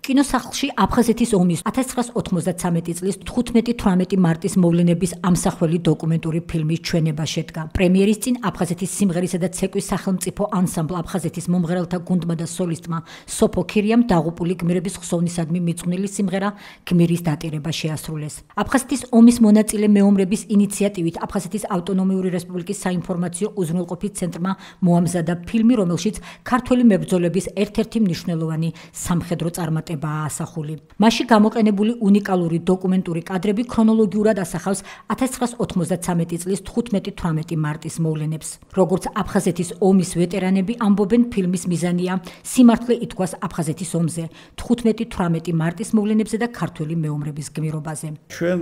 კინოსახლში აფხაზეთის ომის 1993 წლის 15-18 მარტის მოვლენების ამსახველი დოკუმენტური ფილმის ჩვენება შედგა. პრემიერის წინ აფხაზეთის სიმღერისა და ცეკვის სახელმწიფო ანსამბლ აფხაზეთის მომღერალთა გუნდმა და სოლისტმა სოფო ქირიამ დაღუპული გმირების ხსოვნისადმი მიძღვნილი სიმღერა გმირის დატირება შეასრულეს. აფხაზეთის ომის მონაწილე მეომრების ინიციატივით აფხაზეთის ავტონომიური რესპუბლიკის საინფორმაციო უზრუნველყოფის ცენტრმა მოამზადა ფილმი, რომელშიც ქართველი მებრძოლების ერთ-ერთი მნიშვნელოვანი სამხედრო წარმატებაა ასახული. მასში გამოყენებული უნიკალური დოკუმენტური კადრები ქრონოლოგიურად ასახავს 1993 წლის 15-18 მარტის მოვლენებს. როგორც აფხაზეთის ომის ვეტერანები ამბობენ, ფილმის მიზანია სიმართლე ითქვას აფხაზეთის ომზე, 15-18 მარტის მოვლენებზე და ქართველი მეომრების გმირობაზე. ჩვენ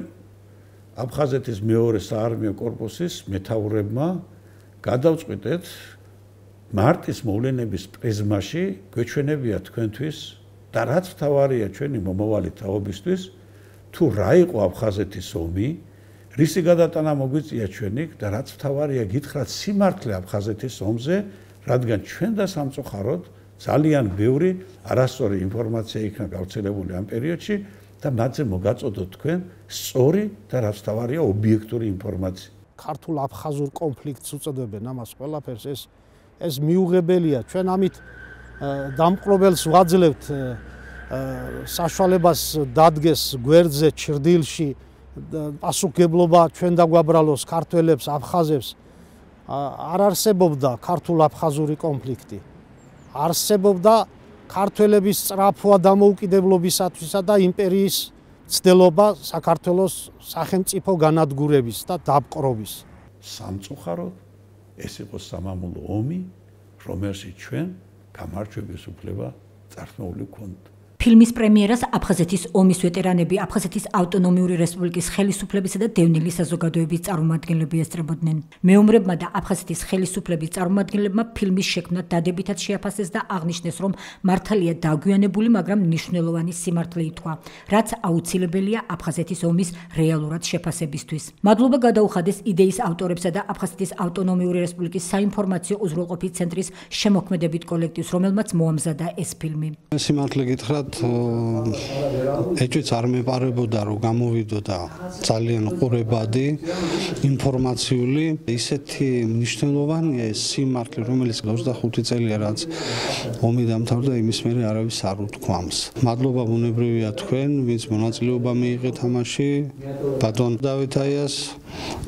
აფხაზეთის მეორე საარმიო კორპუსის მეთაურებმა გადავწყვიტეთ მარტის მოვლენების პრიზმაში გვეჩვენებია თქვენთვის და რაც მთავარია ჩვენი მომავალი თაობისთვის, თუ რა იყო აფხაზეთის ომი, რისი გადატანა მოგვიწია ჩვენი და რაც მთავარია გითხრათ სიმართლე აფხაზეთის ომზე, რადგან ჩვენ და სამწუხაროდ ძალიან ბევრი არასწორი ინფორმაცია იქნა გავრცელებული ამ პერიოდში და მათზე მოგაწოდოთ თქვენ სწორი და რაც მთავარია ობიექტური ინფორმაცია. ქართულ-აფხაზურ კონფლიქტს უწოდებენ ამას ყველაფერს, ეს მიუღებელია. ჩვენ ამით დამპყრობელს ვაძლევთ საშუალებას დადგეს გვერდზე ჩრდილში პასუხგებლობა ჩვენ დაგვაბრალოს ქართველებს, აფხაზებს. არ არსებობდა ქართულ-აფხაზური კონფლიქტი. არსებობდა ქართველების სწრაფვა დამოუკიდებლობისათვისა და იმპერიის ცდილობა საქართველოს სახელმწიფო განადგურების და დაპყრობის. სამწუხაროდ ეს იყო სამამულო ომი, რომელშიც ჩვენ გამარჯვების უფლება წარსნეული ვქონდათ. ფილმის პრემიერას აფხაზეთის ომის ვეტერანები, აფხაზეთის ავტონომიური რესპუბლიკის ხელისუფლებისა და დევნილი საზოგადოების წარმომადგენლები ესწრებოდნენ. მეომრებმა და აფხაზეთის ხელისუფლების წარმომადგენლებმა ფილმის შექმნა დადებითად შეაფასეს და აღნიშნეს, რომ მართალია დაგვიანებული, მაგრამ მნიშვნელოვანი სიმართლე ითქვა, რაც აუცილებელია აფხაზეთის ომის რეალურად შეფასებისთვის. მადლობა გადაუხადეს იდეის ავტორებსა და აფხაზეთის ავტონომიური რესპუბლიკის საინფორმაციო უზრუნველყოფის ცენტრის შემოქმედებით კოლექტივს, რომელმაც მოამზადა ეს ფილმი. სიმართლე გითხრათ, ეჭვიც არ მეპარებოდა, რომ გამოვიდოდა ძალიან ყურებადი, ინფორმაციული, ისეთი მნიშვნელოვანია ეს სიმართლე, რომელიც 25 წელია რაც ომი დამთავრდა, იმის მერე არავის არ უთქვამს. მადლობა ბუნებრივია თქვენ, ვინც მონაწილეობა მიიღეთ ამაში, ბატონ დავით აიას,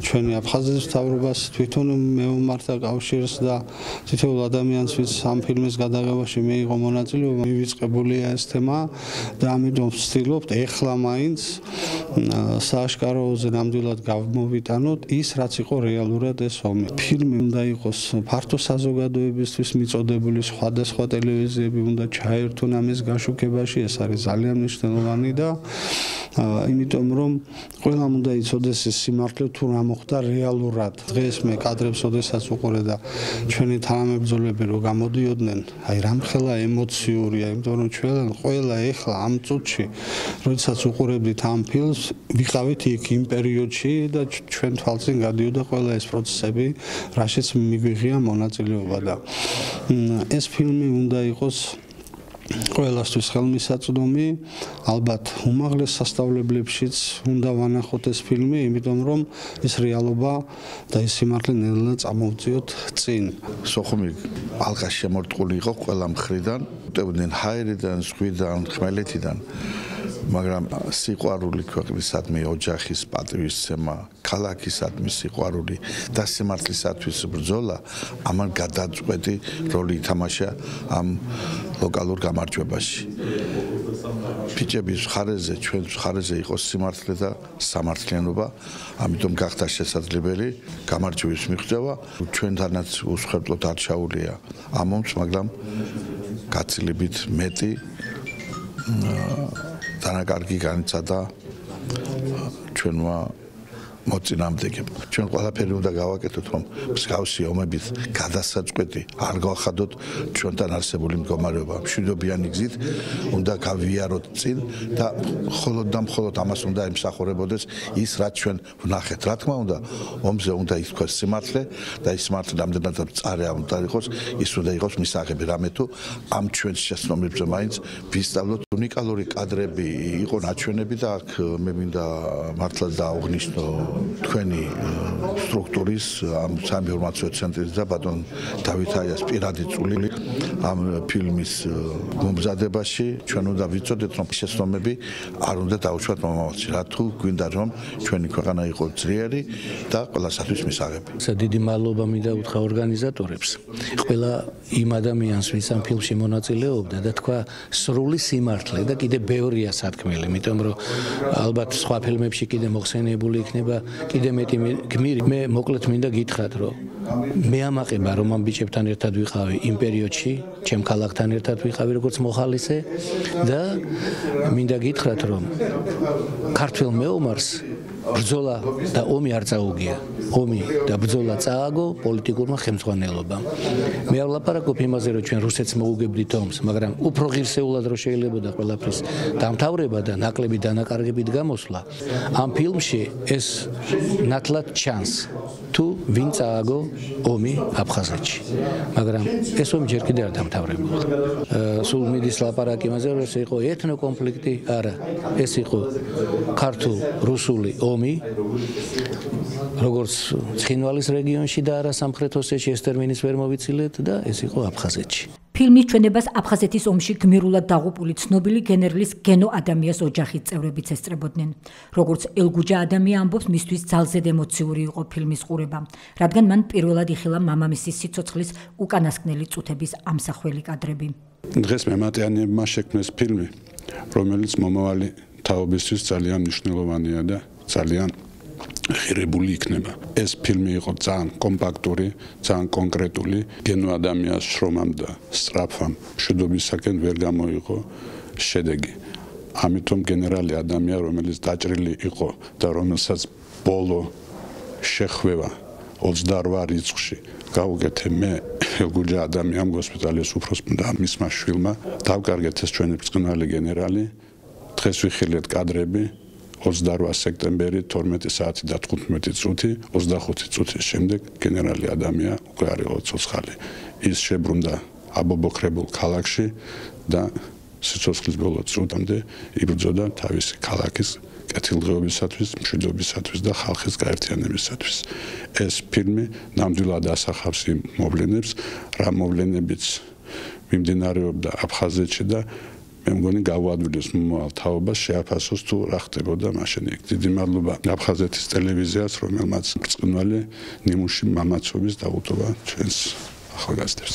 ჩვენი აფხაზეთის მთავრობას, თვითონ მეომართა კავშირს და თითოეულ ადამიანს, ვინც ამ ფილმის გადაღებაში მიიღო მონაწილეობა, მივიწყებულია ეს თემა და ამიტომ ვცდილობთ ეხლა მაინც სააშკაროზე ნამდვილად გამოვიტანოთ ის, რაც იყო რეალურად ეს ომი. ფილმი უნდა იყოს ფართო საზოგადოებისთვის მიწოდებული, სხვადასხვა ტელევიზიები უნდა ჩაერთონ ამის გაშუქებაში, ეს არის ძალიან მნიშვნელოვანი და იმიტომ რომ ყველამ უნდა იცოდეს ეს სიმართლე თუ რა მოხდა რეალურად. დღეს მე კადრებს ოდესაც უყურე და ჩვენი თანამებრძოლები რო გამოდიოდნენ, აი რამხელა ემოციურია, იმიტომ რომ ჩვენ ყველა ეხლა ამ წუთში, როდესაც უყურებდით ამ ფილმს, ვიყავით იქ იმ პერიოდში და ჩვენ თვალწინ გადიოდა ყველა ეს პროცესები, რაშიც მიგვიღია მონაწილეობა და ეს ფილმი უნდა იყოს ყველასთვის ხელმისაწვდომი, ალბათ უმაღლეს სასწავლებლებშიც უნდა ვანახოთ ეს ფილმი, იმიტომ რომ ეს რეალობა და ეს სიმართლე ნელ-ნელა წამოვწიოთ წინ. სოხუმი ალყაში შემორტყული იყო ყველა მხრიდან, უტევდნენ ჰაერიდან, ზღვიდან, ხმელეთიდან, მაგრამ სიყვარული ქვეყნისადმი, ოჯახის პატრიოტიზმი, ქალაქისადმი სიყვარული და სიმართლისათვის ბრძოლა ამან გადაწყვეტი როლი ითამაშა ამ ლოკალურ გამარჯვებაში. ფიჭების მხარეზე, ჩვენ მხარეზე იყო სიმართლე და სამართლიანობა, ამიტომ გახდა შესაძლებელი გამარჯვების მიღწევა. ჩვენთანაც უსხვერპლოდ არ ჩაულია ამ ომს, მაგრამ გაცილებით მეტი დანაკარგი განიცადა ჩვენმა მოწინააღმდეგებ. ჩვენ ყველაფერი უნდა გავაკეთოთ, რომ მსგავსი ომებით გადასაწყვეტი არ გავხადოთ ჩვენთან არსებული მდგომარეობა. მშვიდობიანი გზით უნდა გავიაროთ წინ და მხოლოდ და მხოლოდ ამას უნდა ემსახურებოდეს ის, რაც ჩვენ ვნახეთ. რა თქმა უნდა, ომზე უნდა ითქვას სიმართლე და ის სიმართლე რამდენადაც მწარე არ უნდა იყოს, ის უნდა იყოს მისაღები. რამე თუ ამ ჩვენს შეცდომებზე მაინც ვისწავლოთ უნიკალური კადრები იყო ნაჩვენები და აქ მე მინდა მართლაც დააუღნიშნო თქვენი სტრუქტურის ამ საინფორმაციო ცენტრის და ბატონ დავით აიას პირადი წვლილი ამ ფილმის მომზადებაში. ჩვენ უნდა ვიცოდეთ, რომ შეცდომები არ უნდა დაუშვათ მომავალში. რა თუ გვინდა რომ ჩვენი ქვეყანა იყოს ძლიერი და ყველასათვის მისაღები. დიდი მადლობა მინდა უთხრა ორგანიზატორებს. ყველა იმ ადამიანს, ვის ამ ფილმში მონაწილეობდა და თქვა სრული სიმართლე და კიდე ბევრია სათქმელი, იმიტომ რომ ალბათ სხვა ფილმებში კიდე მოხსენიებული იქნება კიდე მეტი გმირი. მე მოკლედ მინდა გითხრათ, რომ მე ამაყება რომ ამ ბიჭებთან ერთად ვიყავი იმ პერიოდში, ჩემ ქალაქთან ერთად ვიყავი როგორც მოხალისე და მინდა გითხრათ, რომ ქართველ მეომარს ბრძოლა და ომი არ წაუგია. ომი და ბრძოლა წააგო პოლიტიკურმა ხელმძღვანელობამ. მე არ ვლაპარაკობ იმაზე, რომ ჩვენ რუსეთს მოუგებდით ომს, მაგრამ უფრო ღირსეულად რო შეიძლებოდა ყველაფრის დამთავრება და ნაკლები დანაკარგებით გამოსვლა. ამ ფილმში ეს ნათლად ჩანს. თუ ვინ წააგო ომი აფხაზეთში. მაგრამ ეს ომი ჯერ კიდევ არ დამთავრებულა. სულ მიდის ლაპარაკი იმაზე, რომ ეს იყო ეთნო კონფლიქტი, არა, ეს იყო ქართულ-რუსული ომი, როგორც ცხინვალის რეგიონში და არა სამხრეთ ოსეთში, ეს ტერმინის ვერ მოვიცილეთ და ეს იყო აფხაზეთში. ფილმის ჩვენებას აფხაზეთის ომში გმირულად დაღუპული ცნობილი გენერლის გენო ადამიანის ოჯახის წევრებიც ესწრებოდნენ. როგორც ელგუჯა ადამია ამბობს, მისთვის ძალზედ ემოციური იყო ფილმის ყურება, რადგან მან პირველად იხილა მამამისის სიცოცხლის უკანასკნელი წუთების ამსახველი კადრები. დღეს მემატიანებმა შექმნეს ფილმი, რომელიც მომავალი თაობისთვის ძალიან მნიშვნელოვანია და ძალიან ღირებული იქნება. ეს ფილმი იყო ძალიან კომპაქტური, ძალიან კონკრეტული, გენო ადამიანის შრომამ და სწრაფამ მშვიდობისაკენ ვერ გამოიღო შედეგი. ამიტომ გენერალი ადამია, რომელიც დაჭრილი იყო და რომელსაც ბოლო შეხვევა 28 რიცხვში გავუკეთე მე, ელგუჯა ადამიანს ჰოსპიტალის უფროსმა და მისმა შვილმა, დავკარგეთ ეს ჩვენი ბრწყინვალე გენერალი. დღეს ვიხილეთ კადრები 28 სექტემბერი 12 საათი და 15 წუთი, 25 წუთის შემდეგ გენერალი ადამია უკვე არ იყო ცოცხალი. ის შებრუნდა აბობოქრებულ ქალაქში და სიცოცხლის ბოლო წუთამდე იბრძოდა თავისი ქალაქის კეთილდღეობისათვის, მშვიდობისათვის და ხალხის გაერთიანებისათვის. ეს ფილმი ნამდვილად ასახავს იმ მოვლენებს, რა მოვლენებიც მიმდინარეობდა აფხაზეთში და მე მგონი გავუადვილოს მომავალ თაობას შეაფასოს თუ რა ხდებოდა მაშინ. დიდი მადლობა აფხაზეთის ტელევიზიას, რომელმაც ბრწყინვალე ნიმუში მამაცობის დაუტოვა ჩვენს ახალგაზრდებს.